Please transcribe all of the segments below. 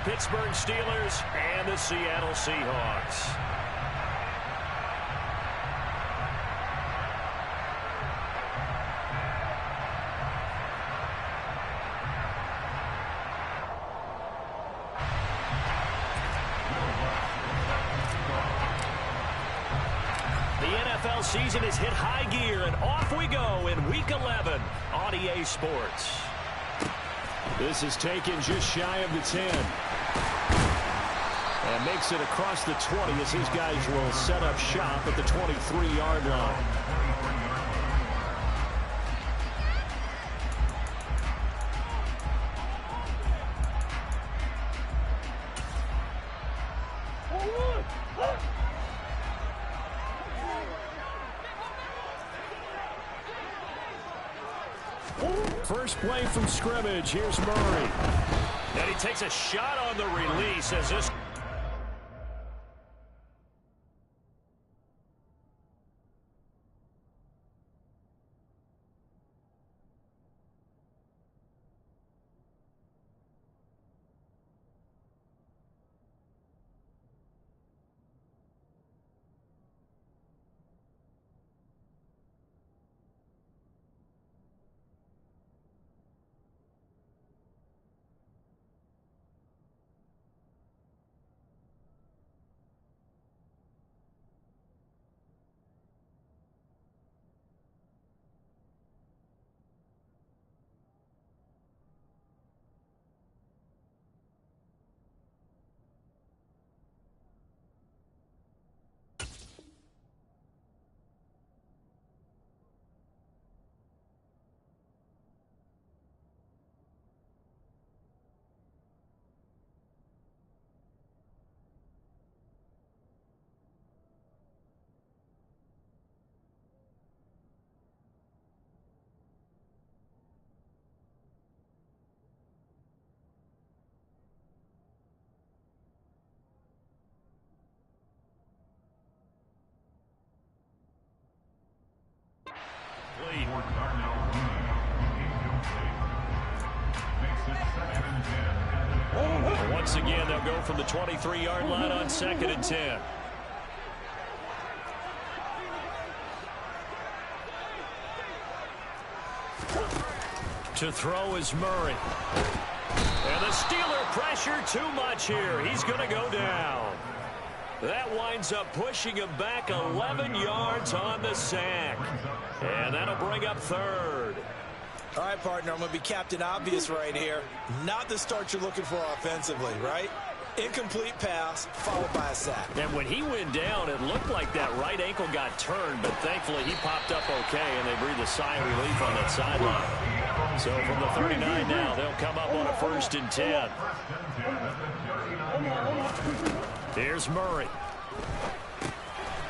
Pittsburgh Steelers and the Seattle Seahawks. NFL season has hit high gear, and off we go in Week 11 on EA Sports. This is taken just shy of the 10. And makes it across the 20 as his guys will set up shop at the 23-yard line. First play from scrimmage. Here's Murray. And he takes a shot on the release as this... Once again, they'll go from the 23-yard line on 2nd and 10. To throw is Murray. And the Steeler pressure too much here. He's going to go down. That winds up pushing him back 11 yards on the sack. And that'll bring up 3rd. All right, partner, I'm going to be Captain Obvious right here. Not the start you're looking for offensively, right? Incomplete pass, followed by a sack. And when he went down, it looked like that right ankle got turned, but thankfully he popped up okay, and they breathed a sigh of relief on that sideline. So from the 39 now, they'll come up on a 1st and 10. Here's Murray.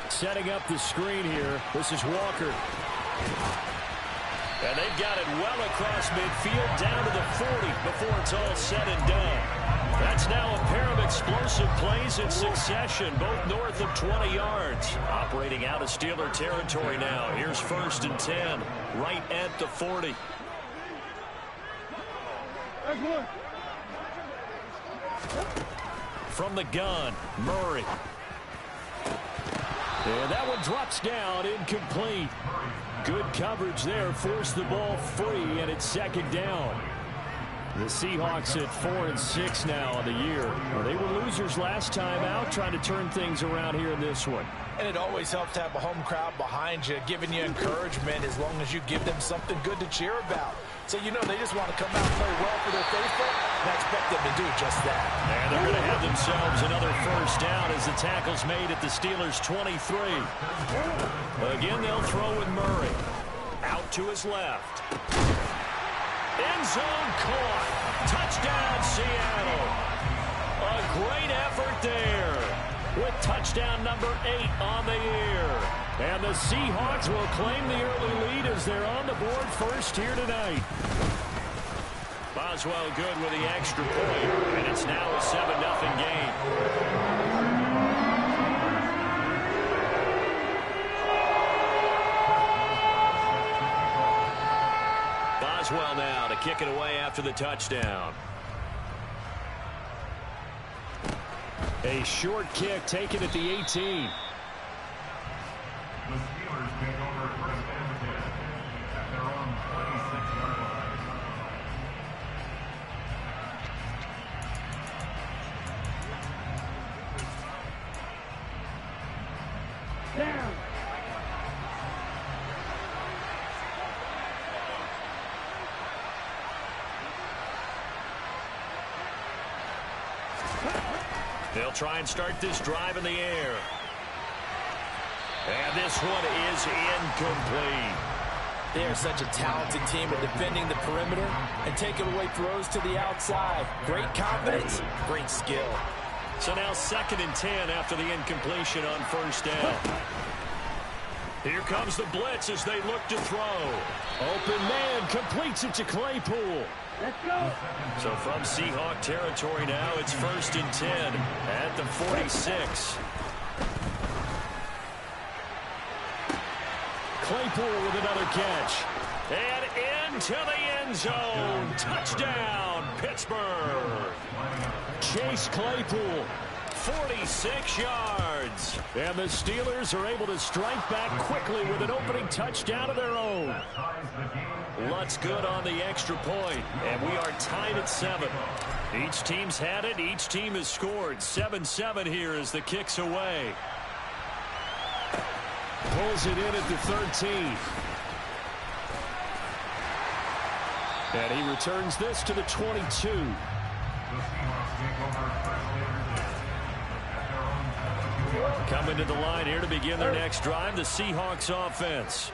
Setting up the screen here. This is Walker. And they've got it well across midfield down to the 40 before it's all said and done. That's now a pair of explosive plays in succession, both north of 20 yards. Operating out of Steeler territory now. Here's 1st and 10, right at the 40. From the gun, Murray. And that one drops down, incomplete. Good coverage there, forced the ball free, and it's 2nd down. The Seahawks at 4-6 now on the year. Well, they were losers last time out, trying to turn things around here in this one. And it always helps to have a home crowd behind you, giving you encouragement as long as you give them something good to cheer about. So, you know, they just want to come out and play well for their faithful, and I expect them to do just that. And they're going to have themselves another 1st down as the tackle's made at the Steelers' 23. Again, they'll throw with Murray. Out to his left. End zone caught. Touchdown, Seattle. A great effort there with touchdown number 8 on the year. And the Seahawks will claim the early lead as they're on the board first here tonight. Boswell good with the extra point, and it's now a 7-0 game. Boswell now to kick it away after the touchdown. A short kick taken at the 18. The Steelers take over first and 10 at their own 26-yard line. Down. They'll try and start this drive in the air. And this one is incomplete. They are such a talented team at defending the perimeter and taking away throws to the outside. Great confidence, great skill. So now 2nd and 10 after the incompletion on first down. Here comes the blitz as they look to throw. Open man completes it to Claypool. Let's go. So from Seahawk territory now, it's 1st and 10 at the 46. Claypool with another catch. And into the end zone. Touchdown, Pittsburgh. Chase Claypool, 46 yards. And the Steelers are able to strike back quickly with an opening touchdown of their own. Lutz good on the extra point, and we are tied at 7. Each team's had it. Each team has scored. 7-7 here as the kick's away. Pulls it in at the 13. And he returns this to the 22. Coming to the line here to begin their next drive, the Seahawks offense.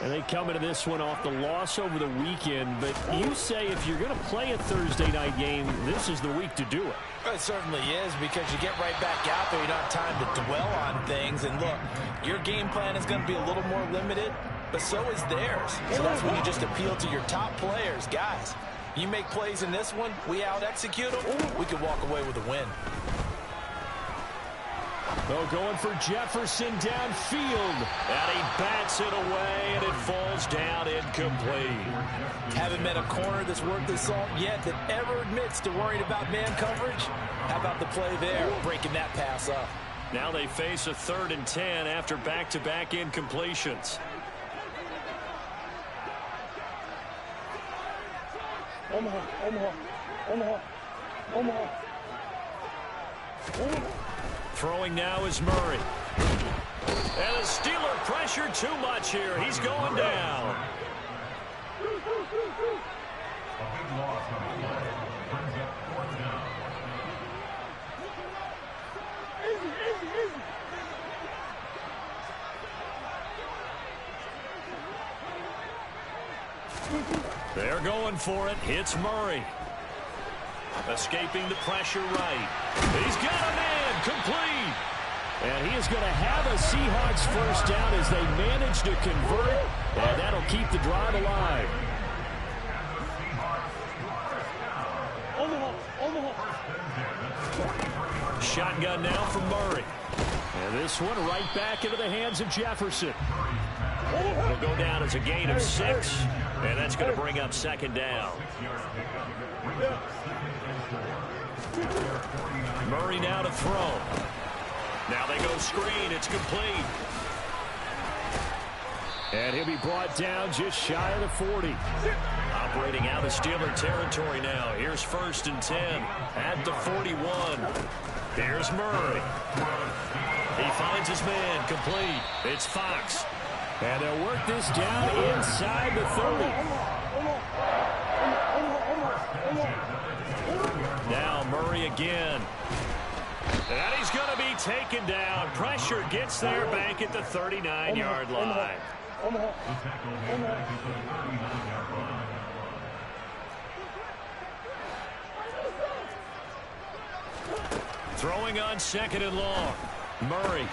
And they come into this one off the loss over the weekend. But you say if you're going to play a Thursday night game, this is the week to do it. It certainly is, because you get right back out there. You don't have time to dwell on things. And look, your game plan is going to be a little more limited, but so is theirs. So that's when you just appeal to your top players. Guys, you make plays in this one, we out-execute them, we can walk away with a win. Oh, going for Jefferson downfield. And he bats it away, and it falls down incomplete. Haven't met a corner that's worth the salt yet that ever admits to worrying about man coverage. How about the play there, breaking that pass up? Now they face a 3rd and 10 after back-to-back incompletions. Omaha, Omaha, Omaha, Omaha, Omaha. Throwing now is Murray. And the Steeler pressure too much here. He's going down. A big loss on the play. Brings up 4th down. They're going for it. Hits Murray. Escaping the pressure right. He's got a man. Complete. And he is going to have a Seahawks first down as they manage to convert. And that'll keep the drive alive. Shotgun now from Murray. And this one right back into the hands of Jefferson. It'll go down as a gain of 6. And that's going to bring up 2nd down. Murray now to throw. Now they go screen. It's complete. And he'll be brought down just shy of the 40. Operating out of Steeler territory now. Here's 1st and 10 at the 41. Here's Murray. He finds his man. Complete. It's Fox. And they'll work this down inside the 30. Now Murray again. And he's going to be taken down. Pressure gets there back at the 39-yard line. Throwing on 2nd and long. Murray.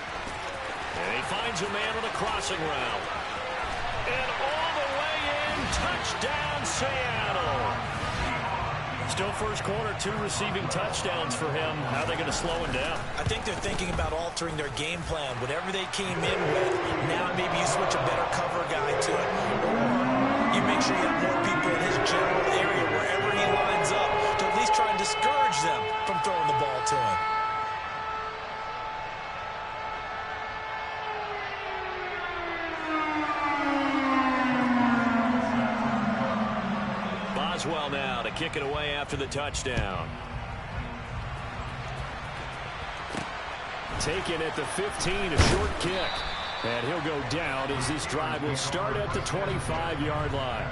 And he finds a man on the crossing route. And all the way in. Touchdown, Seattle. Still first quarter, 2 receiving touchdowns for him. How are they going to slow him down? I think they're thinking about altering their game plan. Whatever they came in with, now maybe you switch a better cover guy to it. Or you make sure you have more people in his general area wherever he lines up to at least try and discourage them from throwing the ball to him. does well now to kick it away after the touchdown. Taken at the 15, a short kick. And he'll go down as this drive will start at the 25-yard line.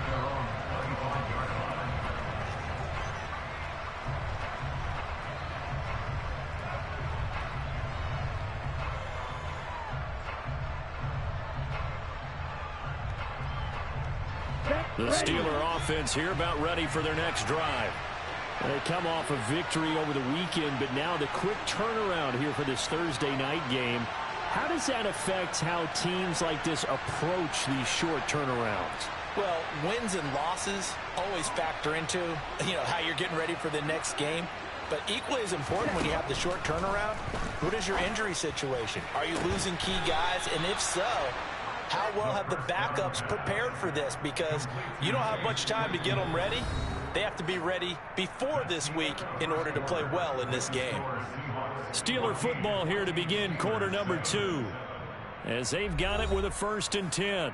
The Steeler offense here about ready for their next drive. They come off a victory over the weekend, but now the quick turnaround here for this Thursday night game. How does that affect how teams like this approach these short turnarounds? Well, wins and losses always factor into, how you're getting ready for the next game. But equally as important when you have the short turnaround, what is your injury situation? Are you losing key guys? And if so, how well have the backups prepared for this? Because you don't have much time to get them ready. They have to be ready before this week in order to play well in this game. Steeler football here to begin quarter number 2. As they've got it with a 1st and 10.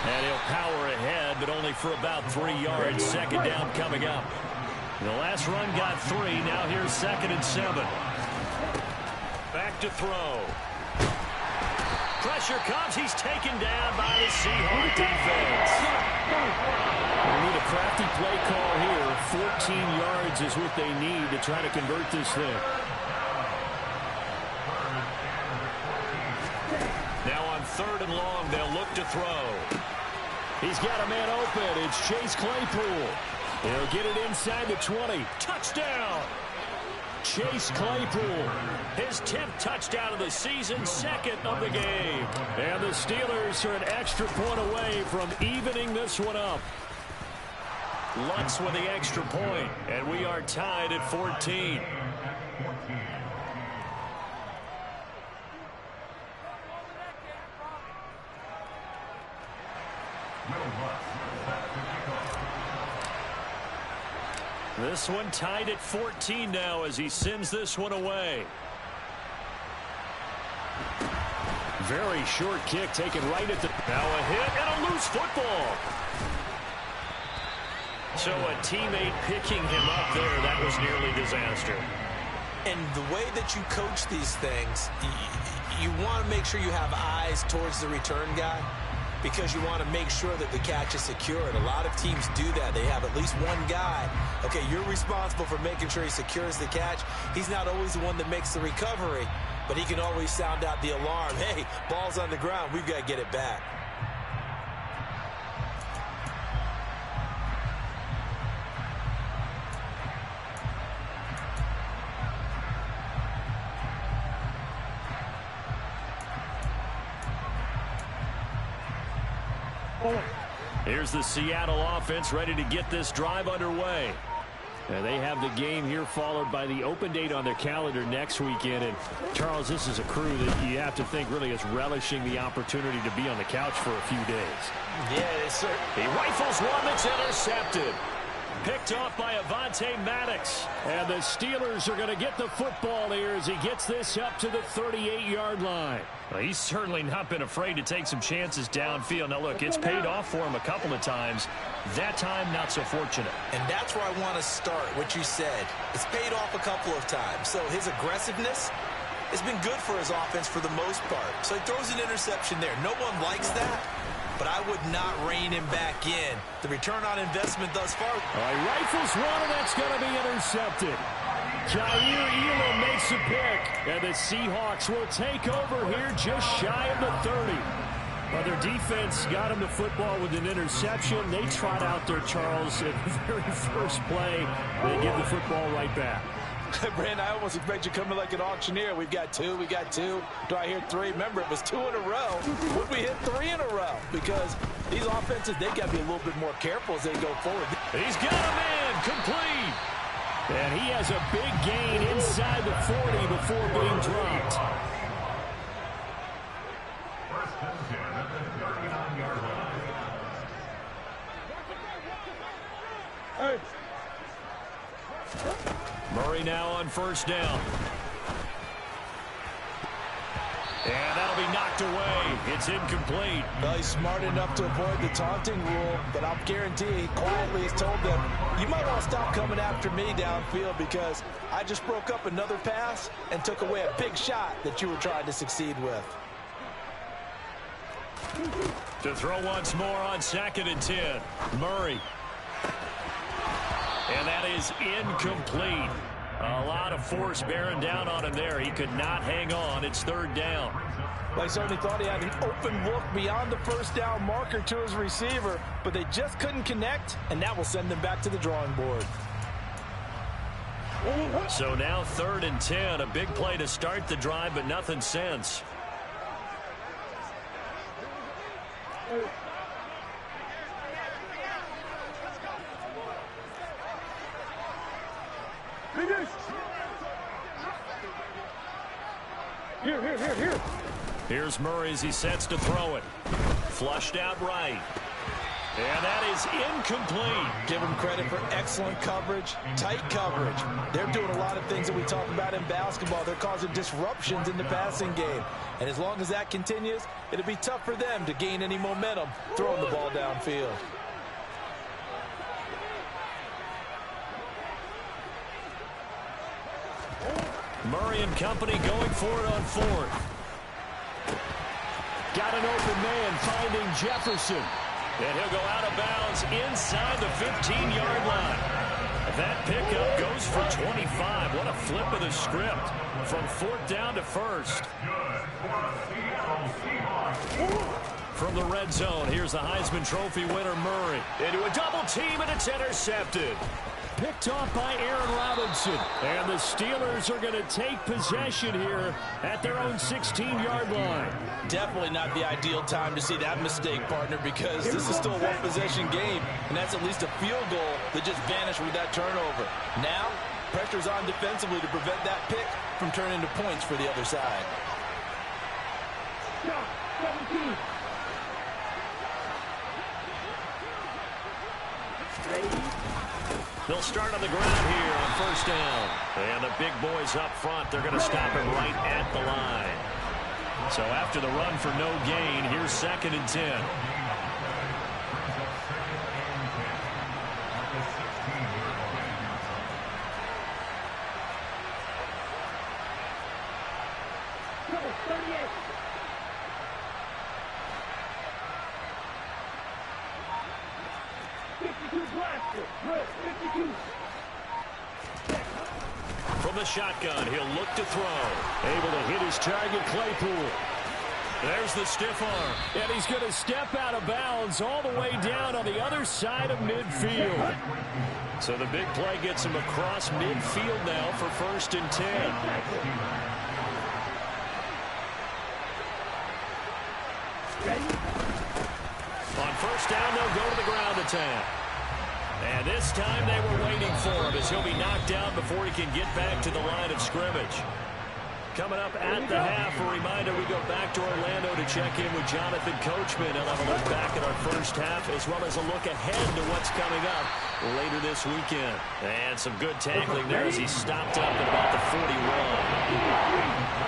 And he'll power ahead, but only for about 3 yards. 2nd down coming up. The last run got 3. Now here's 2nd and 7. Back to throw. Pressure comes. He's taken down by the Seahawks defense. We need a crafty play call here. 14 yards is what they need to try to convert this thing. Now on 3rd and long, they'll look to throw. He's got a man open. It's Chase Claypool. He'll get it inside the 20. Touchdown! Chase Claypool. His 10th touchdown of the season, 2nd of the game. And the Steelers are an extra point away from evening this one up. Lutz with the extra point, and we are tied at 14. This one tied at 14 now as he sends this one away. Very short kick taken right at the... Now a hit and a loose football. So a teammate picking him up there, that was nearly disaster. And the way that you coach these things, you want to make sure you have eyes towards the return guy, because you want to make sure that the catch is secured. A lot of teams do that. They have at least one guy. Okay, you're responsible for making sure he secures the catch. He's not always the one that makes the recovery, but he can always sound out the alarm. Hey, ball's on the ground. We've got to get it back. Here's the Seattle offense ready to get this drive underway. And they have the game here followed by the open date on their calendar next weekend. And, Charles, this is a crew that you have to think really is relishing the opportunity to be on the couch for a few days. Yeah, sir. He rifles one that's intercepted. Picked off by Avonte Maddox. And the Steelers are going to get the football here as he gets this up to the 38-yard line. Well, he's certainly not been afraid to take some chances downfield. Now, look, it's paid off for him a couple of times. That time, not so fortunate. And that's where I want to start, what you said. It's paid off a couple of times. So his aggressiveness has been good for his offense for the most part. So he throws an interception there. No one likes that, but I would not rein him back in. The return on investment thus far. He rifles one, and that's going to be intercepted. Jair Elam makes a pick, and the Seahawks will take over here just shy of the 30. Well, their defense got him the football with an interception. They trot out there, Charles, at the very first play. They give the football right back. Brandon, I almost expect you coming like an auctioneer. We've got two. Do I hear three? Remember, it was 2 in a row. Would we hit 3 in a row? Because these offenses, they've got to be a little bit more careful as they go forward. He's got a man complete. And he has a big gain inside the 40 before being dropped. First and 10 at the 39-yard line. Hey. Murray now on first down. And that'll be knocked away. It's incomplete. Well, he's smart enough to avoid the taunting rule, but I'll guarantee he quietly has told them, you might want to stop coming after me downfield because I just broke up another pass and took away a big shot that you were trying to succeed with. To throw once more on 2nd and 10. Murray. And that is incomplete. A lot of force bearing down on him there. He could not hang on. It's 3rd down. Well, he certainly thought he had an open look beyond the first down marker to his receiver, but they just couldn't connect, and that will send them back to the drawing board. So now 3rd and 10. A big play to start the drive, but nothing since. Here. Here's Murray as he sets to throw it. Flushed out right. And that is incomplete. Give them credit for excellent coverage, tight coverage. They're doing a lot of things that we talk about in basketball. They're causing disruptions in the passing game. And as long as that continues, it'll be tough for them to gain any momentum throwing the ball downfield. Murray and company going for it on 4th. Got an open man finding Jefferson. And he'll go out of bounds inside the 15-yard line. That pickup goes for 25. What a flip of the script from 4th down to 1st. From the red zone, here's the Heisman Trophy winner, Murray. Into a double team, and it's intercepted. Picked off by Aaron Robinson. And the Steelers are going to take possession here at their own 16-yard line. Definitely not the ideal time to see that mistake, partner, because this is still a one-possession game, and that's at least a field goal that just vanished with that turnover. Now, pressure's on defensively to prevent that pick from turning into points for the other side. Stop. 17. They'll start on the ground here on first down. And the big boys up front, they're going to stop him right at the line. So after the run for no gain, here's 2nd and 10. Number 38. From the shotgun, he'll look to throw. Able to hit his target, Claypool. There's the stiff arm. And he's going to step out of bounds all the way down on the other side of midfield. So the big play gets him across midfield now for 1st and 10. On first down, they'll go to the ground attack. And this time they were waiting for him as he'll be knocked down before he can get back to the line of scrimmage. Coming up at the half, a reminder, we go back to Orlando to check in with Jonathan Coachman. He'll have a look back at our first half as well as a look ahead to what's coming up later this weekend. And some good tackling there as he stopped up at about the 41.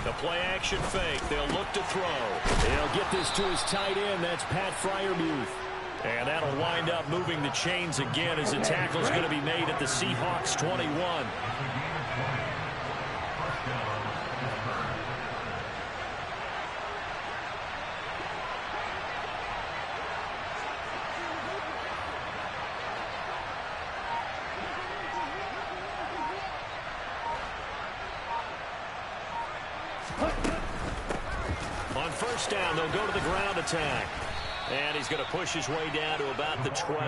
The play-action fake. They'll look to throw. They'll get this to his tight end. That's Pat Freiermuth. And that'll wind up moving the chains again as the tackle's going to be made at the Seahawks 21. first down. They'll go to the ground attack. And he's going to push his way down to about the 12.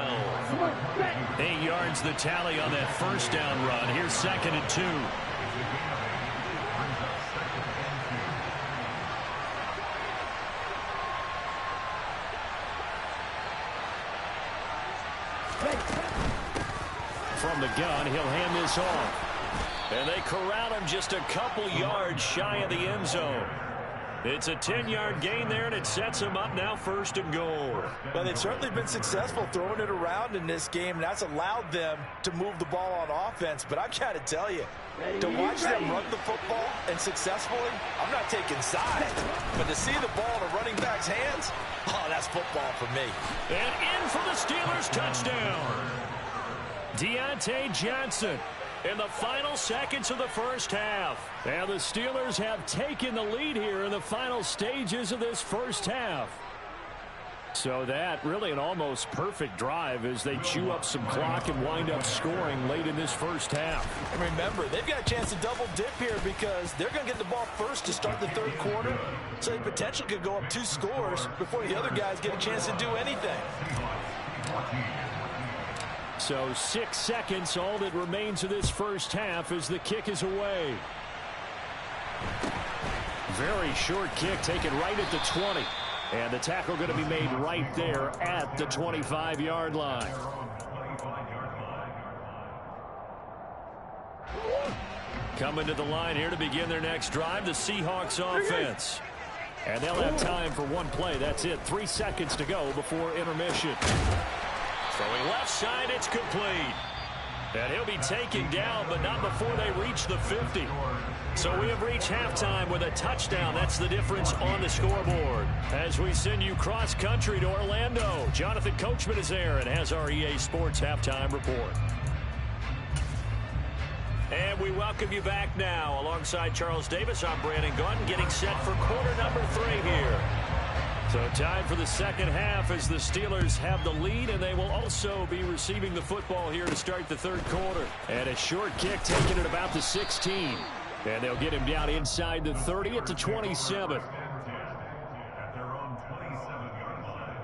8 yards the tally on that first down run. Here's 2nd and 2. From the gun, he'll hand this off. And they corral him just a couple yards shy of the end zone. It's a 10-yard gain there, and it sets them up now 1st and goal. Well, they've certainly been successful throwing it around in this game, and that's allowed them to move the ball on offense. But I've got to tell you, to watch them run the football and successfully, I'm not taking sides. But to see the ball in a running back's hands, oh, that's football for me. And in for the Steelers, touchdown. Deontay Johnson in the final seconds of the first half. And the Steelers have taken the lead here in the final stages of this first half. So that really an almost perfect drive as they chew up some clock and wind up scoring late in this first half. And remember, they've got a chance to double dip here because they're going to get the ball first to start the 3rd quarter. So they potentially could go up 2 scores before the other guys get a chance to do anything. So 6 seconds, all that remains of this first half as the kick is away. Very short kick taken right at the 20. And the tackle going to be made right there at the 25-yard line. Coming to the line here to begin their next drive, the Seahawks offense. And they'll have time for one play. That's it. 3 seconds to go before intermission. Throwing left side, it's complete. And he'll be taken down, but not before they reach the 50. So we have reached halftime with a touchdown. That's the difference on the scoreboard. As we send you cross-country to Orlando, Jonathan Coachman is there and has our EA Sports halftime report. And we welcome you back now. Alongside Charles Davis, I'm Brandon Gaudin, getting set for quarter number 3 here. So time for the second half as the Steelers have the lead, and they will also be receiving the football here to start the 3rd quarter. And a short kick taken at about the 16. And they'll get him down inside the 30 at the 27. At their own 27-yard line.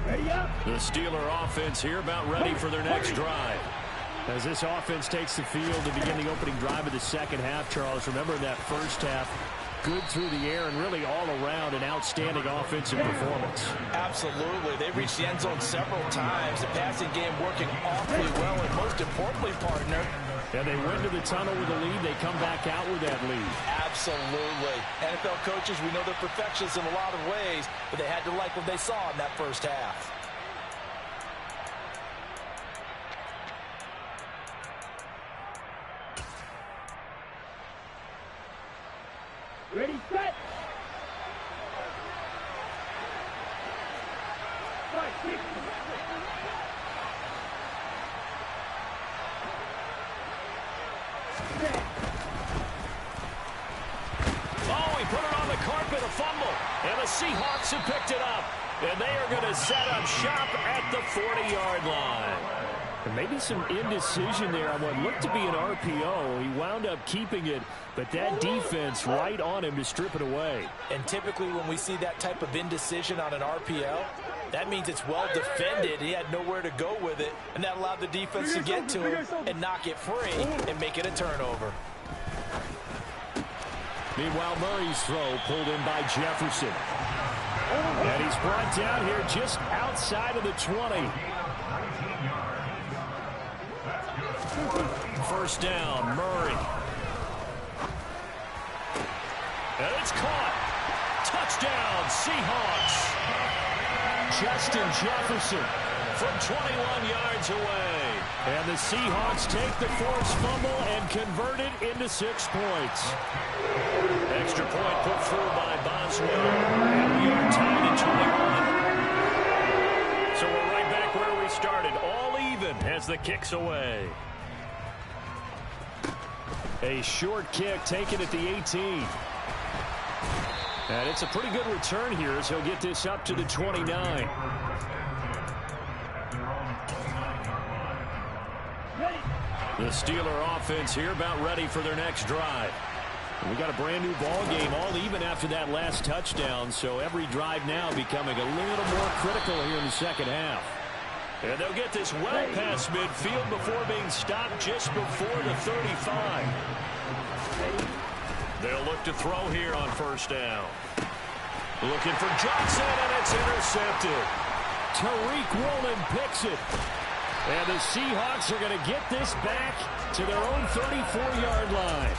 Ready up. The Steeler offense here about ready for their next drive. As this offense takes the field to begin the opening drive of the second half, Charles, remember that first half, good through the air and really all around an outstanding offensive performance. Absolutely. They reached the end zone several times. The passing game working awfully well, and most importantly, partner, and they went to the tunnel with a lead. They come back out with that lead. Absolutely. NFL coaches, we know they're perfectionists in a lot of ways, but they had to like what they saw in that first half. Ready, set. 5, 6. Oh, he put it on the carpet, a fumble. And the Seahawks have picked it up. And they are going to set up shop at the 40-yard line. And maybe some indecision there on what looked to be an RPO. He wound up keeping it, but that defense right on him to strip it away. And typically when we see that type of indecision on an RPO, that means it's well defended. He had nowhere to go with it, and that allowed the defense to get to him and knock it free and make it a turnover. Meanwhile, Murray's throw pulled in by Jefferson. And he's brought down here just outside of the 20. First down, Murray. And it's caught. Touchdown, Seahawks. Justin Jefferson from 21 yards away. And the Seahawks take the forced fumble and convert it into 6 points. Extra point put through by Boswell. And we are tied at 21. So we're right back where we started. All even as the kick's away. A short kick taken at the 18. And it's a pretty good return here as he'll get this up to the 29. The Steeler offense here about ready for their next drive. We got a brand new ball game, all even after that last touchdown, so every drive now becoming a little more critical here in the second half. And they'll get this well past midfield before being stopped just before the 35. They'll look to throw here on first down. Looking for Johnson, and it's intercepted. Tariq Woolen picks it. And the Seahawks are going to get this back to their own 34-yard line.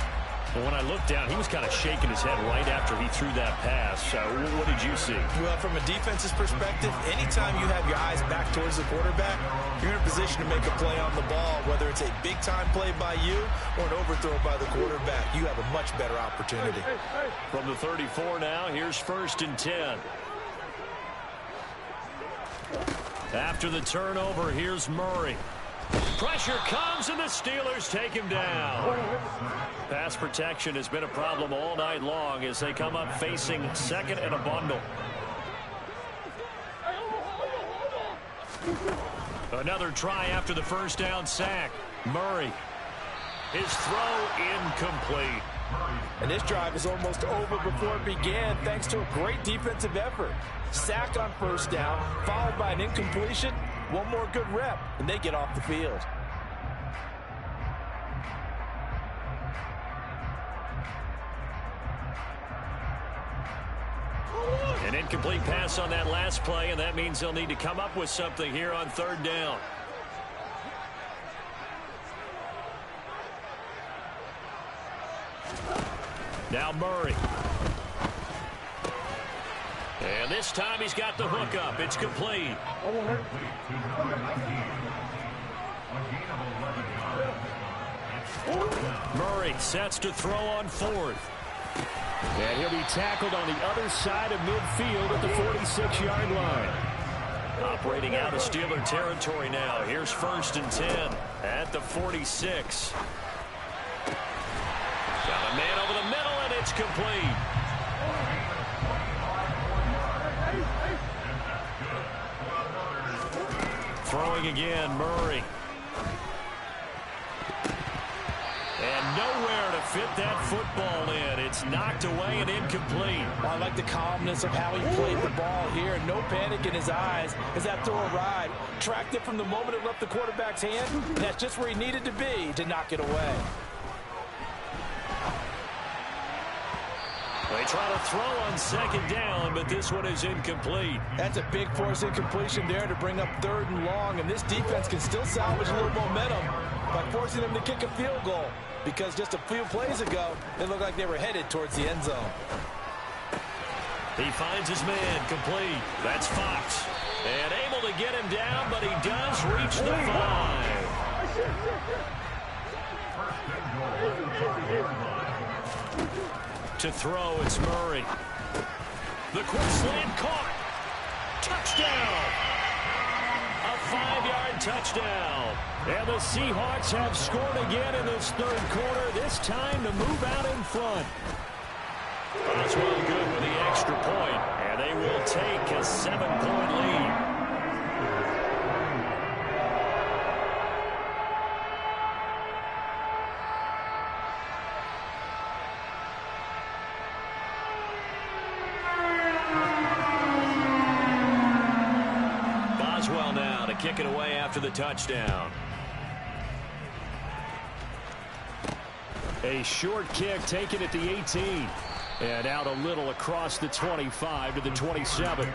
But when I looked down, he was kind of shaking his head right after he threw that pass. What did you see? Well, from a defense's perspective, anytime you have your eyes back towards the quarterback, you're in a position to make a play on the ball, whether it's a big-time play by you or an overthrow by the quarterback. You have a much better opportunity. From the 34 now, here's 1st and 10. After the turnover, here's Murray. Pressure comes, and the Steelers take him down. Pass protection has been a problem all night long as they come up facing 2nd and a bundle. Another try after the first down sack. Murray. His throw incomplete. And this drive is almost over before it began thanks to a great defensive effort. Sack on first down, followed by an incompletion. One more good rep, and they get off the field. An incomplete pass on that last play, and that means they'll need to come up with something here on 3rd down. Now Murray. And this time he's got the hook up. It's complete. Murray sets to throw on 4th. And he'll be tackled on the other side of midfield at the 46-yard line. Operating out of Steeler territory now. Here's 1st and 10 at the 46. Got a man over the middle, and it's complete. Throwing again, Murray. And nowhere to fit that football in. It's knocked away and incomplete. Well, I like the calmness of how he played the ball here. No panic in his eyes as that throw arrived. Tracked it from the moment it left the quarterback's hand. And that's just where he needed to be to knock it away. They try to throw on 2nd down, but this one is incomplete. That's a big force incompletion there to bring up 3rd and long, and this defense can still salvage a little momentum by forcing them to kick a field goal, because just a few plays ago, they looked like they were headed towards the end zone. He finds his man, complete. That's Fox. And able to get him down, but he does reach the 5. To throw, it's Murray. The quick slant caught. Touchdown. A 5-yard touchdown. And the Seahawks have scored again in this 3rd quarter, this time to move out in front. Boswell good with the extra point, and they will take a 7-point lead. Kick it away after the touchdown. A short kick taken at the 18. And out a little across the 25 to the 27.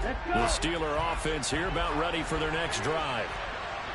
The Steeler offense here about ready for their next drive.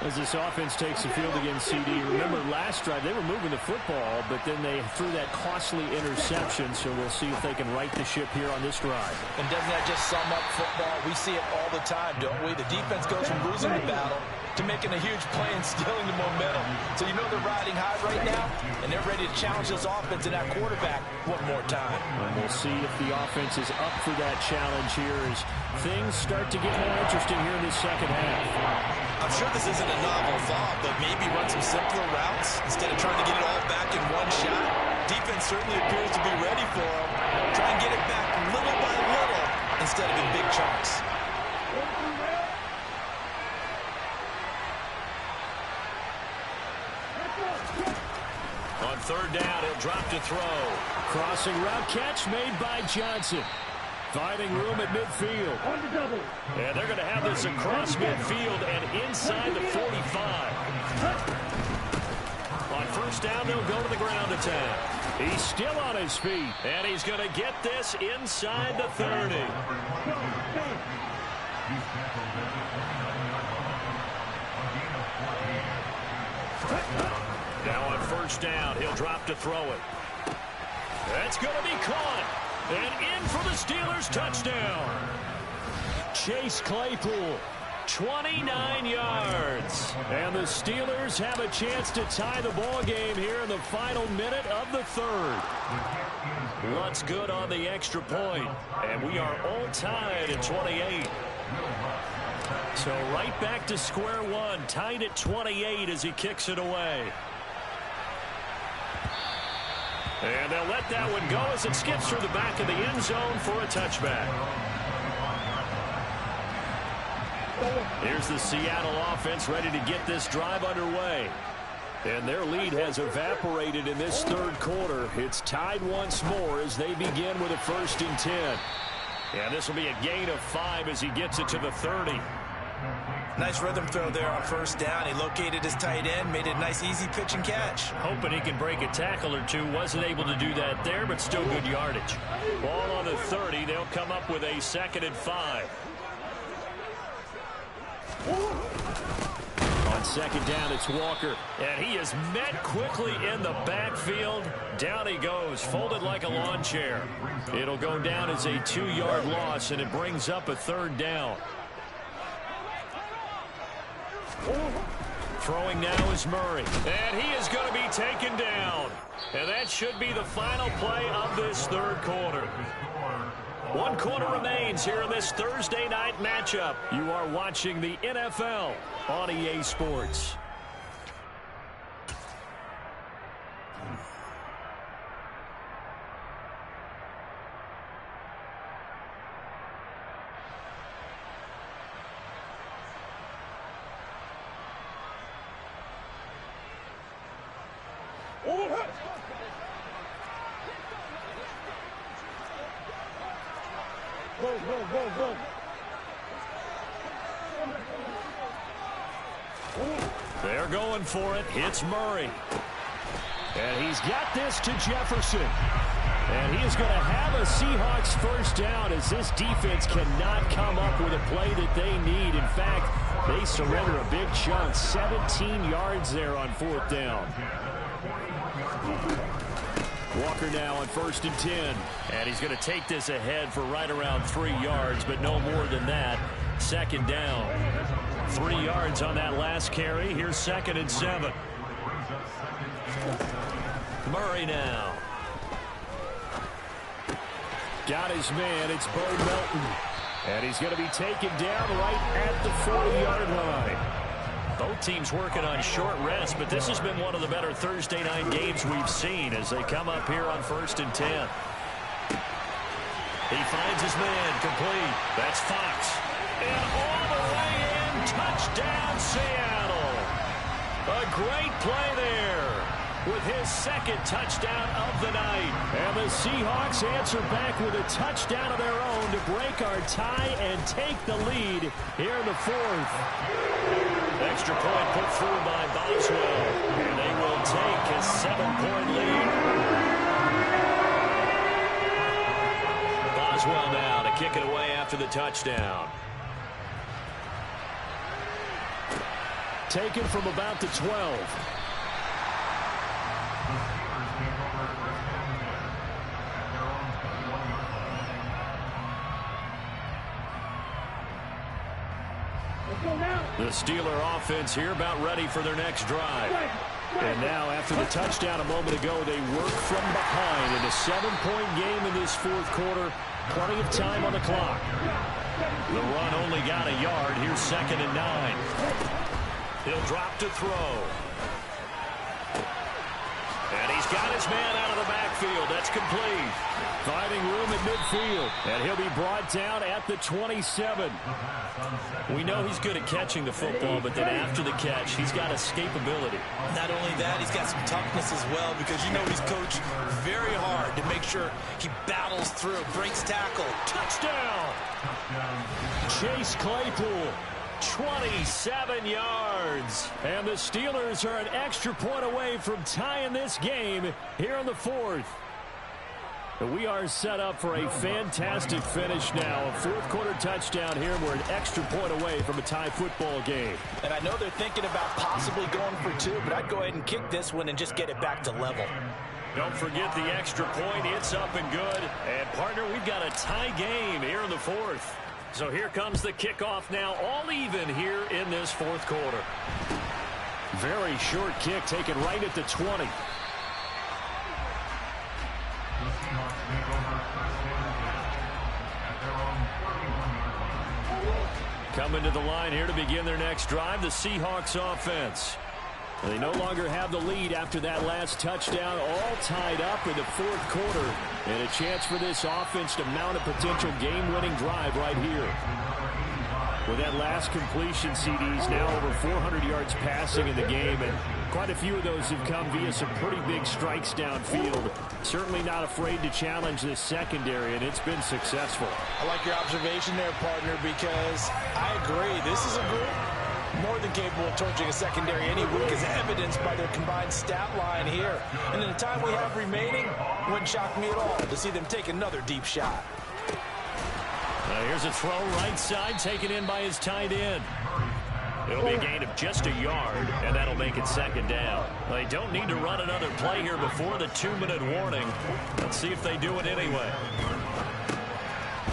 As this offense takes the field against CD. Remember, last drive, they were moving the football, but then they threw that costly interception, so we'll see if they can right the ship here on this drive. And doesn't that just sum up football? We see it all the time, don't we? The defense goes from losing the battle to making a huge play and stealing the momentum. So you know they're riding high right now, and they're ready to challenge this offense and that quarterback one more time. And we'll see if the offense is up for that challenge here as things start to get more interesting here in this second half. I'm sure this isn't a novel thought, but maybe run some simpler routes instead of trying to get it all back in one shot. defense certainly appears to be ready for him. Try and get it back little by little instead of in big chunks. On third down, he'll drop to throw. Crossing route catch made by Johnson. Finding room at midfield. And they're going to have this across midfield and inside the 45. On first down, they'll go to the ground attack. He's still on his feet. And he's going to get this inside the 30. Now on first down, he'll drop to throw it. That's going to be caught. And in for the Steelers' touchdown. Chase Claypool, 29 yards. And the Steelers have a chance to tie the ball game here in the final minute of the third. Lutt's good on the extra point. And we are all tied at 28. So right back to square one, tied at 28 as he kicks it away. And they'll let that one go as it skips through the back of the end zone for a touchback. Here's the Seattle offense ready to get this drive underway. And their lead has evaporated in this third quarter. It's tied once more as they begin with a 1st and 10. And this will be a gain of 5 as he gets it to the 30. Nice rhythm throw there on first down. He located his tight end, made it a nice easy pitch and catch. Hoping he can break a tackle or two. Wasn't able to do that there, but still good yardage. Ball on the 30. They'll come up with a 2nd and 5. On 2nd down, it's Walker. And he is met quickly in the backfield. Down he goes, folded like a lawn chair. It'll go down as a 2-yard loss, and it brings up a 3rd down. Throwing now is Murray. And he is going to be taken down. And that should be the final play of this third quarter. 1 quarter remains here in this Thursday night matchup. You are watching the NFL on EA Sports. They're going for it. It's Murray. And he's got this to Jefferson. And he is going to have a Seahawks 1st down as this defense cannot come up with a play that they need. In fact, they surrender a big chunk. 17 yards there on 4th down. Walker now on 1st and 10. And he's going to take this ahead for right around 3 yards, but no more than that. 2nd down. 3 yards on that last carry. Here's 2nd and 7. Murray now. Got his man. It's Bo Melton. And he's going to be taken down right at the 40-yard line. Both teams working on short rest, but this has been one of the better Thursday night games we've seen as they come up here on 1st and 10. He finds his man complete. That's Fox. And all the way in, touchdown Seattle. A great play there with his 2nd touchdown of the night. And the Seahawks answer back with a touchdown of their own to break our tie and take the lead here in the 4th. Extra point put through by Boswell. And they will take a 7-point lead. Boswell now to kick it away after the touchdown. Taken from about the 12. The Steeler offense here about ready for their next drive. And now after the touchdown a moment ago, they work from behind in a 7-point game in this 4th quarter. Plenty of time on the clock. The run only got a yard. Here's 2nd and 9. He'll drop to throw. And he's He's got his man out of the backfield. That's complete. Finding room at midfield. And he'll be brought down at the 27. We know he's good at catching the football, but then after the catch, he's got escapability. Not only that, he's got some toughness as well, because you know he's coached very hard to make sure he battles through, breaks tackle. Touchdown! Chase Claypool, 27 yards. And the Steelers are an extra point away from tying this game here in the fourth. But we are set up for a fantastic finish now. A fourth-quarter touchdown here, and we're an extra point away from a tie football game. And I know they're thinking about possibly going for two, but I'd go ahead and kick this one and just get it back to level. Don't forget the extra point. It's up and good. And, partner, we've got a tie game here in the fourth. So here comes the kickoff now, all even here in this fourth quarter. Very short kick taken right at the 20. Coming to the line here to begin their next drive, the Seahawks offense. And they no longer have the lead after that last touchdown, all tied up in the fourth quarter. And a chance for this offense to mount a potential game-winning drive right here. With that last completion, CDs now over 400 yards passing in the game, and quite a few of those have come via some pretty big strikes downfield. Certainly not afraid to challenge this secondary, and it's been successful. I like your observation there, partner, because I agree. This is a group more than capable of torching a secondary any week, as evidenced by their combined stat line here. And in the time we have remaining, it wouldn't shock me at all to see them take another deep shot. Here's a throw right side, taken in by his tight end. It'll be a gain of just a yard, and that'll make it second down. They don't need to run another play here before the 2-minute warning. Let's see if they do it anyway.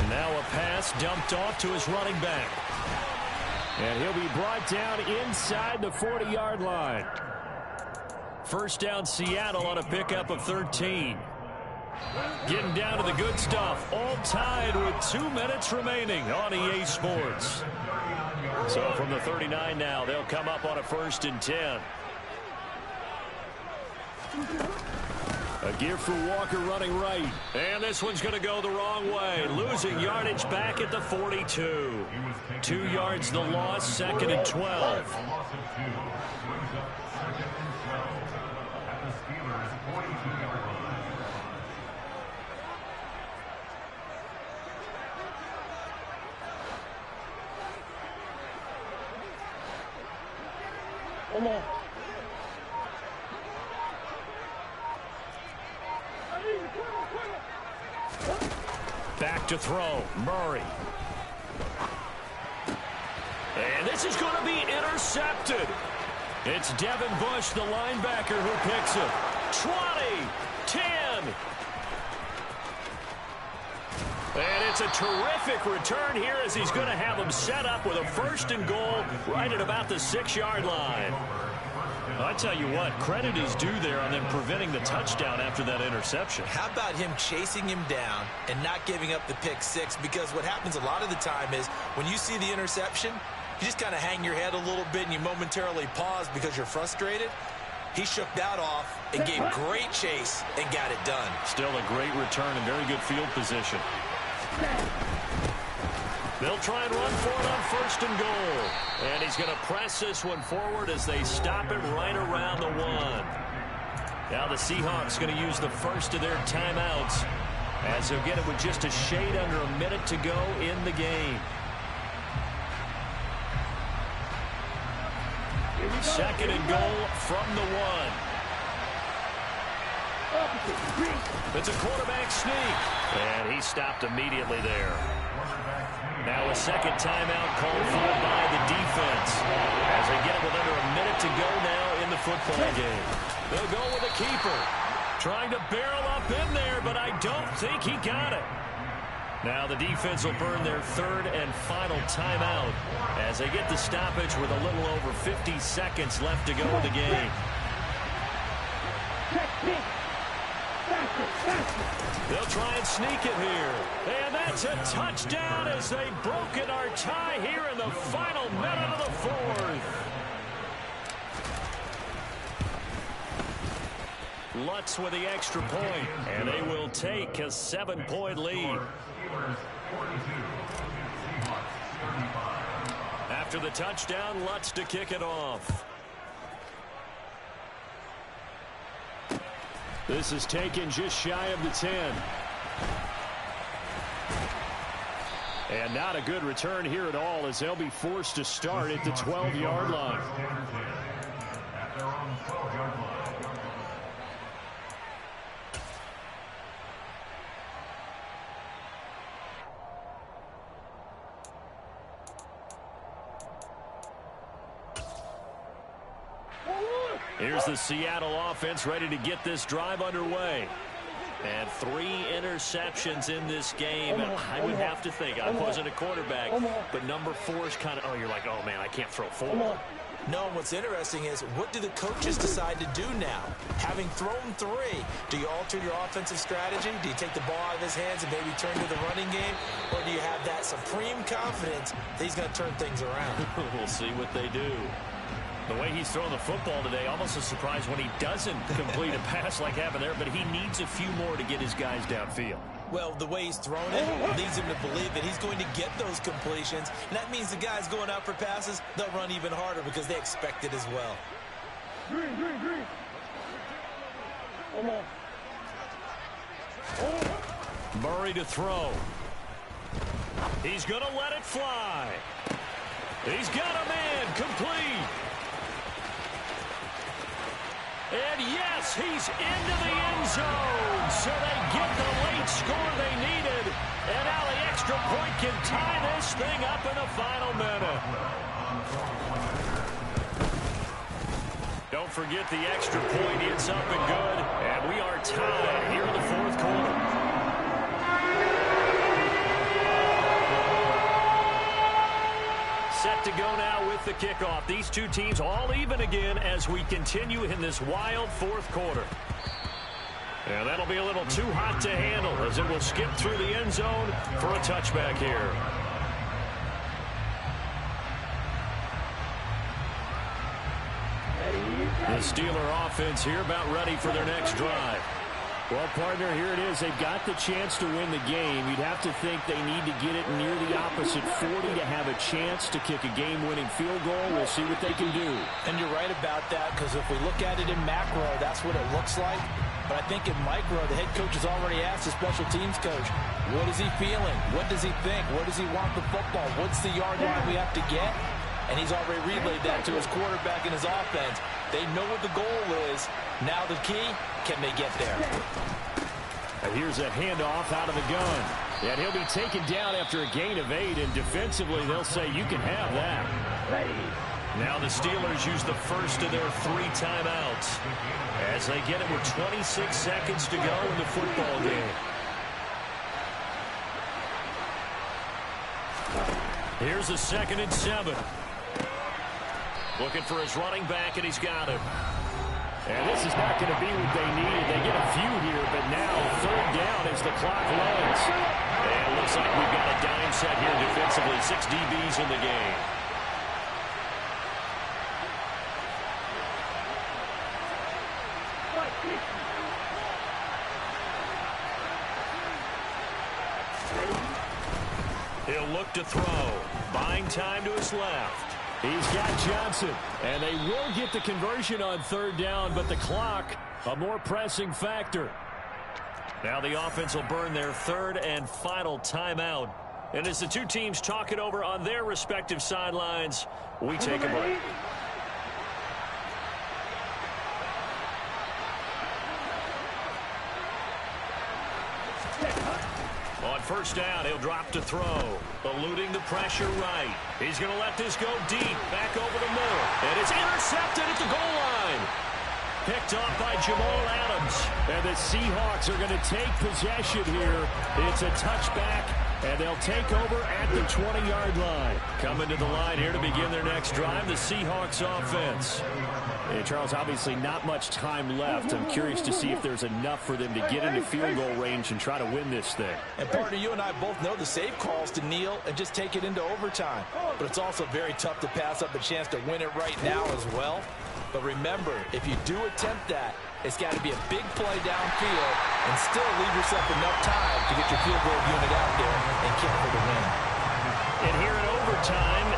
Now a pass dumped off to his running back. And he'll be brought down inside the 40-yard line. First down, Seattle on a pickup of 13. Getting down to the good stuff. All tied with 2 minutes remaining on EA Sports. So from the 39 now, they'll come up on a 1st and 10. A give for Walker running right. And this one's going to go the wrong way. Losing yardage back at the 42. 2 yards the loss, 2nd and 12. Come on. Back to throw. Murray. And this is going to be intercepted. It's Devin Bush, the linebacker, who picks it. 20, 10. And it's a terrific return here, as he's going to have them set up with a 1st and goal right at about the 6-yard line. I tell you what, credit is due there on them preventing the touchdown after that interception. How about him chasing him down and not giving up the pick six? Because what happens a lot of the time is when you see the interception, you just kind of hang your head a little bit and you momentarily pause because you're frustrated. He shook that off and gave great chase and got it done. Still a great return and very good field position. They'll try and run for it on 1st and goal. And he's going to press this one forward as they stop him right around the 1. Now the Seahawks going to use the first of their timeouts, as they'll get it with just a shade under a minute to go in the game. 2nd and goal from the 1. It's a quarterback sneak. And he stopped immediately there. Now a second timeout called for by the defense, as they get it with under a minute to go now in the football game. They'll go with a keeper. Trying to barrel up in there, but I don't think he got it. Now the defense will burn their 3rd and final timeout as they get the stoppage with a little over 50 seconds left to go in the game. They'll try and sneak it here. And that's a touchdown as they've broken our tie here in the final minute of the 4th. Lutz with the extra point, and they will take a 7-point lead. After the touchdown, Lutz to kick it off. This is taken just shy of the 10. And not a good return here at all, as they'll be forced to start at the 12-yard line. Here's the Seattle offense ready to get this drive underway. And 3 interceptions in this game. I would have to think, I wasn't a quarterback, but number 4 is kind of, oh, you're like, oh, man, I can't throw 4. No, what's interesting is, what do the coaches decide to do now? Having thrown 3, do you alter your offensive strategy? Do you take the ball out of his hands and maybe turn to the running game? Or do you have that supreme confidence that he's going to turn things around? We'll see what they do. The way he's throwing the football today, almost a surprise when he doesn't complete a pass like happened there, but he needs a few more to get his guys downfield. Well, the way he's thrown it leads him to believe that he's going to get those completions. And that means the guys going out for passes, they'll run even harder because they expect it as well. Green. Murray to throw. He's going to let it fly. He's got a man complete. And yes, he's into the end zone. So they get the late score they needed. And now the extra point can tie this thing up in the final minute. Don't forget the extra point. It's up and good. And we are tied here in the 4th quarter. Set to go now with the kickoff. These two teams all even again as we continue in this wild 4th quarter. And that'll be a little too hot to handle as it will skip through the end zone for a touchback here. The Steeler offense here about ready for their next drive. Well, partner, here it is. They've got the chance to win the game. You'd have to think they need to get it near the opposite 40 to have a chance to kick a game-winning field goal. We'll see what they can do. And you're right about that, because if we look at it in macro, that's what it looks like. But I think in micro, the head coach has already asked the special teams coach, what is he feeling? What does he think? Where does he want the football? What's the yard line we have to get? And he's already relayed that to his quarterback and his offense. They know what the goal is. Now the key, can they get there? And here's a handoff out of the gun. And he'll be taken down after a gain of 8. And defensively, they'll say you can have that. Now the Steelers use the first of their 3 timeouts as they get it with 26 seconds to go in the football game. Here's a 2nd and 7. Looking for his running back, and he's got him. And this is not going to be what they needed. They get a few here, but now 3rd down as the clock runs. And it looks like we've got a dime set here defensively. 6 DBs in the game. He'll look to throw. Buying time to his left. He's got Johnson, and they will get the conversion on 3rd down, but the clock, a more pressing factor. Now the offense will burn their 3rd and final timeout. And as the two teams talk it over on their respective sidelines, we take a break. On 1st down, he'll drop to throw. Eluding the pressure right. He's going to let this go deep. Back over the middle. And it's intercepted at the goal line. Picked off by Jamal Adams. And the Seahawks are going to take possession here. It's a touchback, and they'll take over at the 20-yard line. Coming to the line here to begin their next drive, the Seahawks offense. Hey, Charles, obviously not much time left. I'm curious to see if there's enough for them to get into field goal range and try to win this thing. And partner, you and I both know the safe calls to kneel and just take it into overtime. But it's also very tough to pass up a chance to win it right now as well. But remember, if you do attempt that, It's got to be a big play downfield and still leave yourself enough time to get your field goal unit out there and kick for the win. And here in overtime,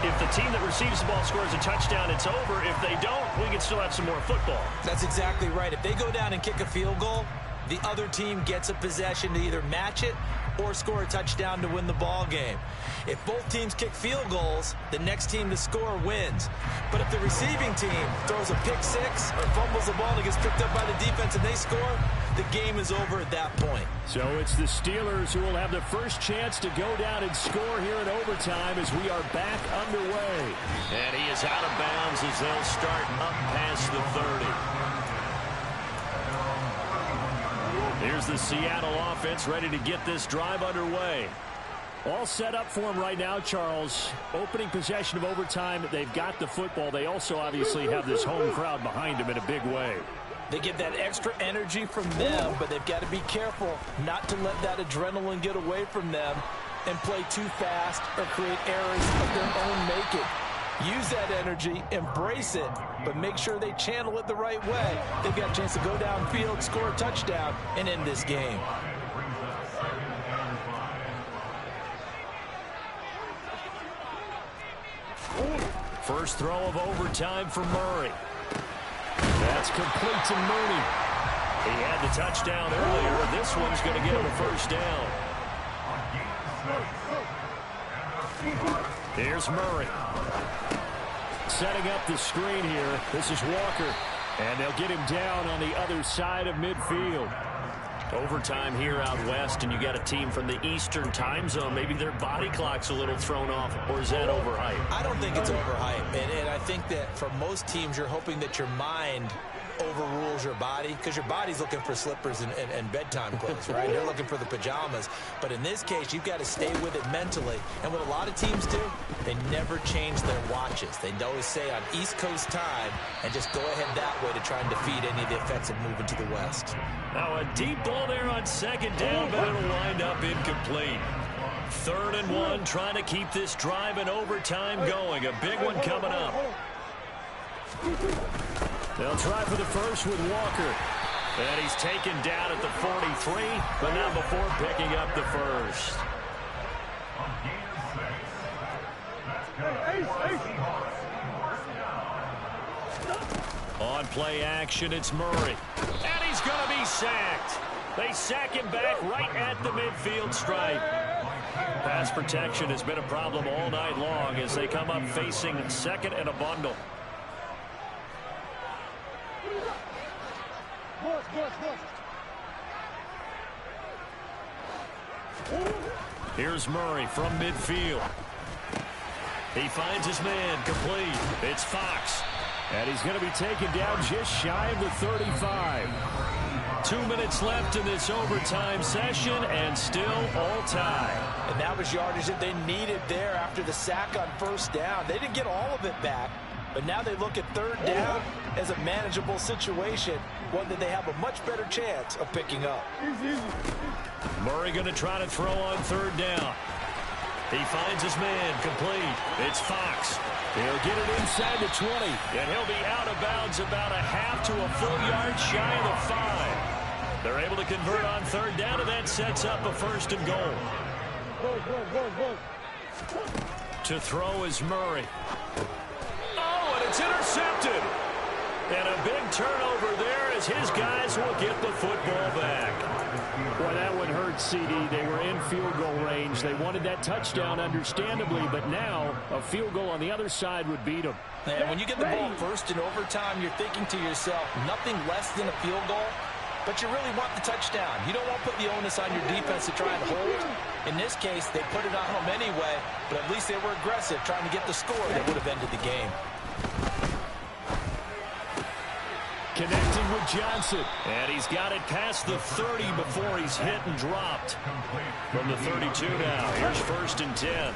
if the team that receives the ball scores a touchdown, it's over. If they don't, we can still have some more football. That's exactly right. If they go down and kick a field goal, the other team gets a possession to either match it or score a touchdown to win the ball game. If both teams kick field goals, the next team to score wins. But if the receiving team throws a pick six or fumbles the ball and gets picked up by the defense and they score, the game is over at that point. So it's the Steelers who will have the first chance to go down and score here in overtime as we are back underway. And he is out of bounds as they'll start up past the 30. Here's the Seattle offense ready to get this drive underway. All set up for him right now, Charles. Opening possession of overtime. They've got the football. They also obviously have this home crowd behind them in a big way. They get that extra energy from them, but they've got to be careful not to let that adrenaline get away from them and play too fast or create errors of their own making. Use that energy, embrace it, but make sure they channel it the right way. They've got a chance to go downfield, score a touchdown, and end this game. First throw of overtime for Murray. That's complete to Mooney. He had the touchdown earlier. This one's going to get him a first down. Here's Murray. Setting up the screen here. This is Walker. And they'll get him down on the other side of midfield. Overtime here out west, and you got a team from the Eastern time zone. Maybe their body clock's a little thrown off, or is that overhyped? I don't think it's overhyped, and I think that for most teams, you're hoping that your mind overrules your body, because your body's looking for slippers and bedtime clothes, right? They're looking for the pajamas. But in this case, you've got to stay with it mentally. And what a lot of teams do, they never change their watches. They always say on East Coast time and just go ahead that way to try and defeat any of the effects of moving to the west. Now a deep ball there on second down, but it'll wind up incomplete. 3rd and 1, trying to keep this drive in overtime going. A big one coming up. They'll try for the first with Walker. And he's taken down at the 43, but not before picking up the first. On play action, it's Murray. And he's going to be sacked. They sack him back right at the midfield stripe. Pass protection has been a problem all night long as they come up facing second and a bundle. Here's Murray from midfield. He finds his man complete. It's Fox. And he's going to be taken down just shy of the 35. 2 minutes left in this overtime session, and still all tied. And that was yardage that they needed there after the sack on first down. They didn't get all of it back, but now they look at 3rd down as a manageable situation, one that they have a much better chance of picking up. Murray going to try to throw on 3rd down. He finds his man complete. It's Fox. He'll get it inside the 20, and he'll be out of bounds about a half to a full yard shy of the 5. They're able to convert on 3rd down, and that sets up a 1st and goal. To throw is Murray. Oh, and it's intercepted. And a big turnover there as his guys will get the football back. Boy, that one hurt, CD. They were in field goal range. They wanted that touchdown, understandably, but now a field goal on the other side would beat them. And when you get the ball first in overtime, you're thinking to yourself, nothing less than a field goal, but you really want the touchdown. You don't want to put the onus on your defense to try and hold. In this case, they put it on them anyway, but at least they were aggressive, trying to get the score that would have ended the game. Connecting with Johnson. And he's got it past the 30 before he's hit and dropped. From the 32 now. Here's 1st and 10.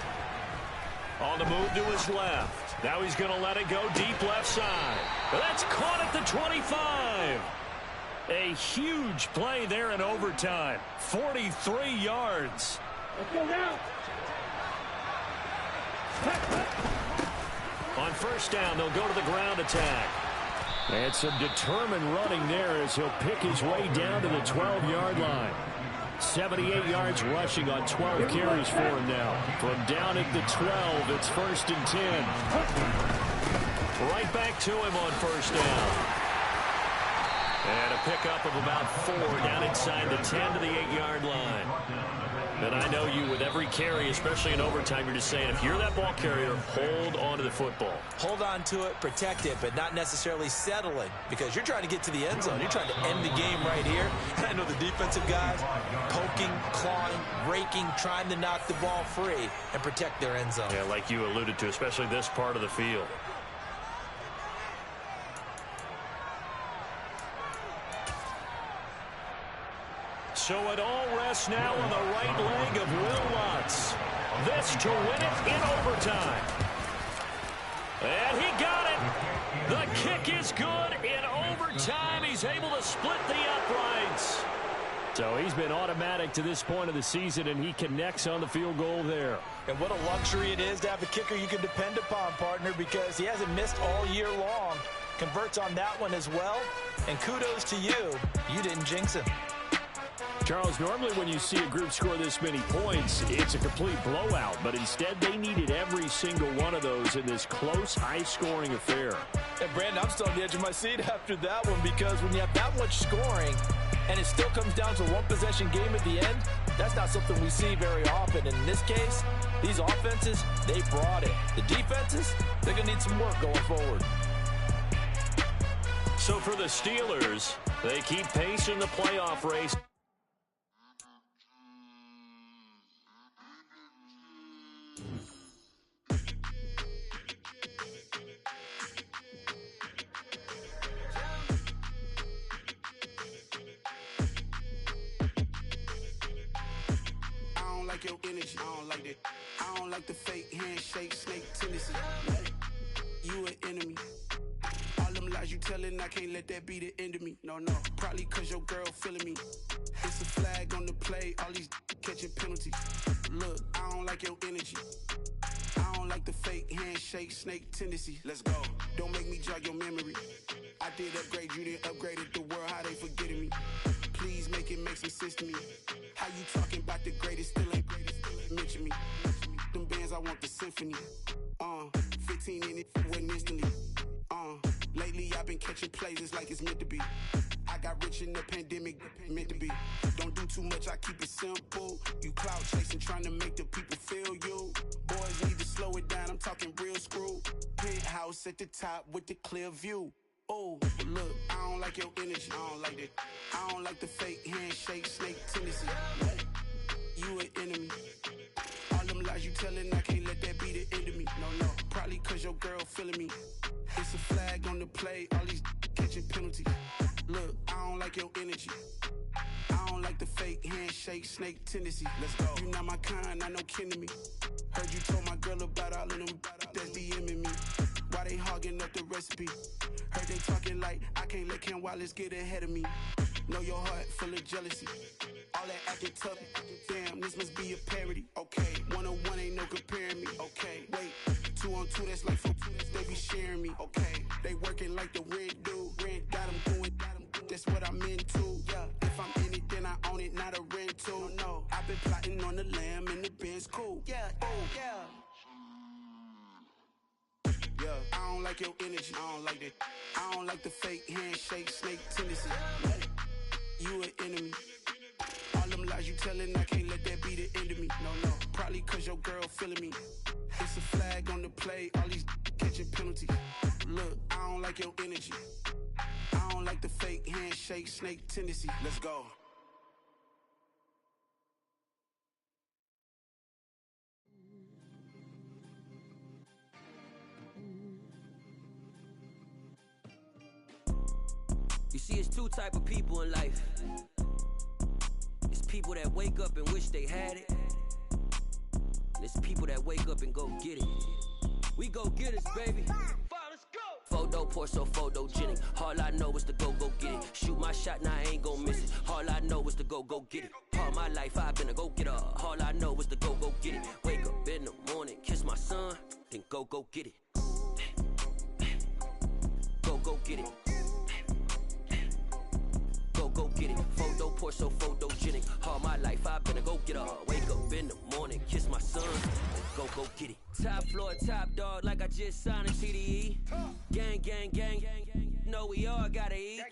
On the move to his left. Now he's going to let it go deep left side. That's caught at the 25. A huge play there in overtime. 43 yards. Let's go now. On 1st down, they'll go to the ground attack. And some determined running there as he'll pick his way down to the 12-yard line. 78 yards rushing on 12 carries for him now. From down at the 12, it's 1st and 10. Right back to him on 1st down. And a pickup of about 4 down inside the 10 to the 8-yard line. And I know you, with every carry, especially in overtime, you're just saying, if you're that ball carrier, hold on to the football. Hold on to it, protect it, but not necessarily settle it, because you're trying to get to the end zone. You're trying to end the game right here. And I know the defensive guys poking, clawing, raking, trying to knock the ball free and protect their end zone. Yeah, like you alluded to, especially this part of the field. So it all rests now on the right leg of Will Lutz. This to win it in overtime. And he got it. The kick is good in overtime. He's able to split the uprights. So he's been automatic to this point of the season, and he connects on the field goal there. And what a luxury it is to have a kicker you can depend upon, partner, because he hasn't missed all year long. Converts on that one as well. And kudos to you. You didn't jinx him. Charles, normally when you see a group score this many points, it's a complete blowout. But instead, they needed every single one of those in this close, high-scoring affair. And, Brandon, I'm still on the edge of my seat after that one, because when you have that much scoring and it still comes down to a one-possession game at the end, that's not something we see very often. And in this case, these offenses, they brought it. The defenses, they're going to need some work going forward. So for the Steelers, they keep pace in the playoff race. Your energy, I don't like that. I don't like the fake handshake, snake tendency. You an enemy. All them lies you telling, I can't let that be the end of me. No, probably cause your girl feeling me. It's a flag on the play, all these catching penalties. Look, I don't like your energy. I don't like the fake handshake, snake tendency. Let's go. Don't make me jog your memory. I did upgrade, you didn't upgrade it. The world, how they forgetting me. Please make it make some sense to me. How you talking about the greatest, still ain't mention me. Them bands, I want the symphony. 15 in it, went instantly. Lately I've been catching plays, it's like it's meant to be. I got rich in the pandemic, meant to be. Don't do too much, I keep it simple. You clout chasing, trying to make the people feel you. Boys need to slow it down, I'm talking real screw. Penthouse at the top with the clear view. Oh, look, I don't like your energy, I don't like that. I don't like the fake handshake, snake tendency. You an enemy. All them lies you telling, I can't let that be the end of me. No, probably cause your girl feeling me. It's a flag on the play, all these catching penalties. Look, I don't like your energy. I don't like the fake handshake, snake tendency. Let's go. You not my kind, I know kin to me. Heard you told my girl about all of them that's DMing me. Why they hogging up the recipe? Heard they talking like I can't let Ken Wallace get ahead of me. Know your heart full of jealousy. All that acting tough, damn, this must be a parody. Okay, 1-on-1 ain't no comparing me. Okay, wait, 2-on-2, that's like 4-2, they be sharing me. Okay, they working like the rent dude. Rent got them going, that's what I'm into. Yeah, if I'm in it, then I own it, not a rental. No, I've been plotting on the lamb and the Benz cool. Yeah, oh, yeah. Yeah, I don't like your energy, I don't like that. I don't like the fake handshake, snake tendency. You an enemy. All them lies you telling, I can't let that be the end of me. No, probably cause your girl feeling me. It's a flag on the play, all these catching penalties. Look, I don't like your energy. I don't like the fake handshake, snake tendency. Let's go. You see, it's two type of people in life. It's people that wake up and wish they had it. And it's people that wake up and go get it. We go get it, baby. Let's go. Photo poor, so photogenic. All I know is to go get it. Shoot my shot, now I ain't gon' miss it. All I know is to go get it. All my life I've been a go-getter. All I know is to go get it. Wake up in the morning, kiss my son, then go get it. Go get it. go get it. Photo pour so photogenic. All my life I've been a go getter. Wake up in the morning, kiss my son, go get it. Top floor, top dog, like I just signed a TDE. Gang, gang, gang, gang, gang. Know we all gotta eat.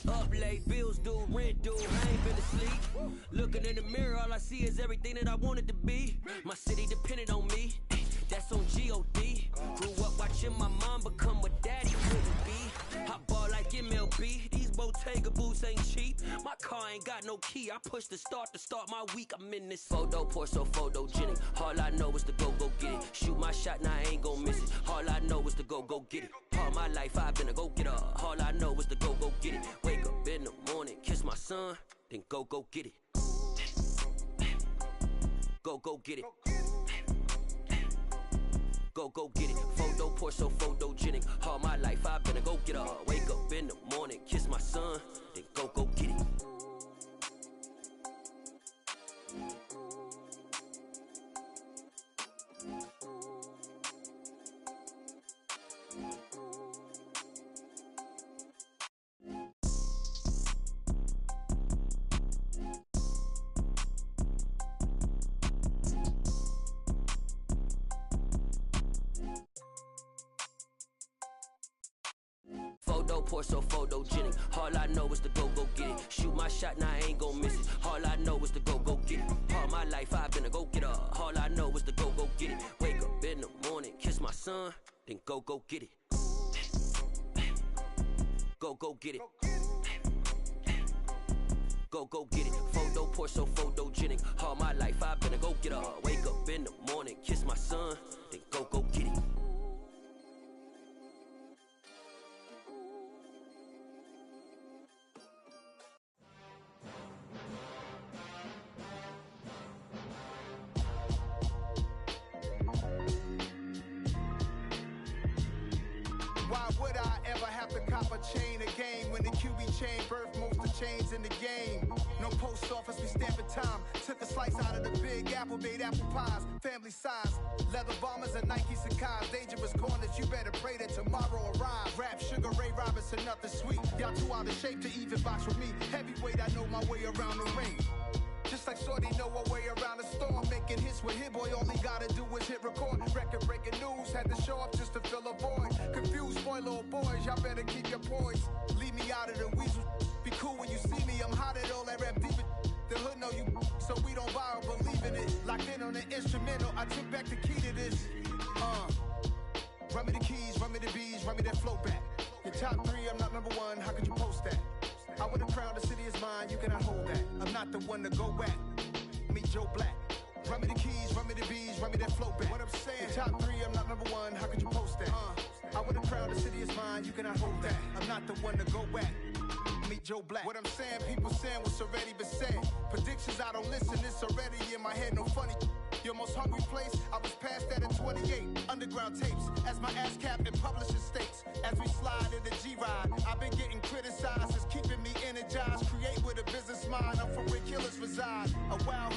Up late, bills due, rent due, I ain't been asleep. Looking in the mirror, all I see is everything that I wanted to be. My city depended on me, that's on G.O.D. Grew up watching my mom become what daddy couldn't be. I ball like MLB, these Bottega boots ain't cheap. My car ain't got no key, I push the start to start my week. I'm in this photo pour so photogenic. All I know is to go get it. Shoot my shot, now I ain't gon' miss it. All I know is to go get it. All my life I've been a go getter. All I know is to go get it. Wake up in the morning, kiss my son, then go get it. Go get it. Go get it. Photo pour so photogenic. All my life I've been a go getter. Wake up in the morning, kiss my son, then go get it. Photo pour so photogenic. All I know is to go get it. Shoot my shot, now I ain't gon' miss it. All I know is to go get it. All my life I've been a go getter. All I know is to go get it. Wake up in the morning, kiss my son, then go get it. Go get it. Go get it. Photo pour so photogenic. All my life I've been a go getter. Wake up in the morning, kiss my son, then go get it. Why would I ever have to cop a chain a game when the QB chain birthed most of chains in the game? No post office, we stamping time. Took a slice out of the big apple, made apple pies, family size. Leather bombers and Nike Sacai's. Dangerous corners, you better pray that tomorrow arrives. Rap, Sugar Ray Robinson, nothing sweet. Y'all too out of shape to even box with me. Heavyweight, I know my way around the ring. Just like Shorty know her way around the storm. Making hits with Hit Boy, all he gotta do is hit record. Record breaking news, had to show up just to fill a void. Confused boy, little boys, y'all better keep your poise. Leave me out of the weasel. Be cool when you see me, I'm hot at all that rap deep. The hood know you, so we don't borrow, believe in it. Locked in on the instrumental, I took back the key to this. Run me the keys, run me the bees, run me that flow back. Your top three, I'm not number one, how could you post that? I would have crowned the city is mine, you cannot hold that. I'm not the one to go back. Meet Joe Black. Run me the keys, run me the bees, run me that flow back. What I'm saying, your top three, I'm not number one, how could you post that? I would have crowned the city is mine, you cannot hold that. I'm not the one to go back. Meet Joe Black. What I'm saying, people saying what's already been said. Predictions, I don't listen, it's already in my head, no funny. Your most hungry place, I was past that at 28. Underground tapes, as my ass cap in publishing states. As we slide in the G-Ride, I've been getting criticized, it's keeping me energized. Create with a business mind, I'm from where killers reside. A wild